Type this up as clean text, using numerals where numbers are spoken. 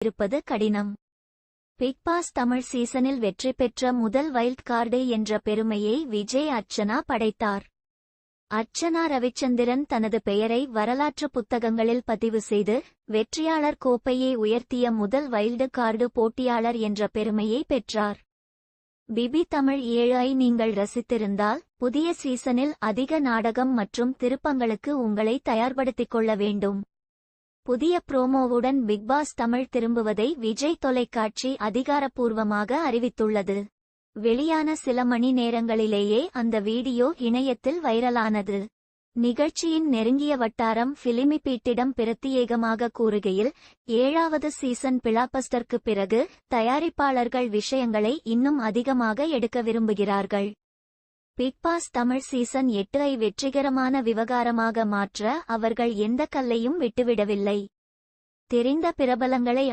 இருப்பது கடினம். Big pass Tamil சீசனில் வெற்றி பெற்ற முதல் வைல்ட் கார்டு என்ற பெருமையை விஜய் அர்ச்சனா படைத்தார். அர்ச்சனா ரவிச்சந்திரன் தனது பெயரை வரலாற்று புத்தகங்களில் பதிவு செய்து வெற்றியாளர் கோப்பையை உயர்த்திய முதல் வைல்டு கார்டு போட்டியாளர் என்ற பெருமையை பெற்றார். பிபி தமிழ் 7ஐ நீங்கள் ரசித்திருந்தால் புதிய சீசனில் அதிக நாடகம் மற்றும் திருப்பங்களுக்கு உங்களை தயார்படுத்திக் கொள்ள வேண்டும். புதிய ப்ரோமோவுடன் பிக்பாஸ் தமிழ் திரும்புவதை விஜய் தொலைக்காட்சி அதிகாரப்பூர்வமாக அறிவித்துள்ளது. வெளியான சில மணி நேரங்களிலேயே அந்த வீடியோ இணையத்தில் வைரலானது. நிகழ்ச்சியின் நெருங்கிய வட்டாரம் ஃபிலிமிபீட்டிடம் பிரத்தியேகமாக கூறுகையில், 7வது சீசன் பிளாக்பஸ்டருக்கு பிறகு தயாரிப்பாளர்கள் விஷயங்களை இன்னும் அதிகமாக எடுக்க விரும்புகிறார்கள். பிக் பாஸ் தமிழ் சீசன் 8ஐ வெற்றிகரமான விவகாரமாக மாற்ற அவர்கள் எந்த கல்லையும் விட்டுவிடவில்லை. தெரிந்த பிரபலங்களை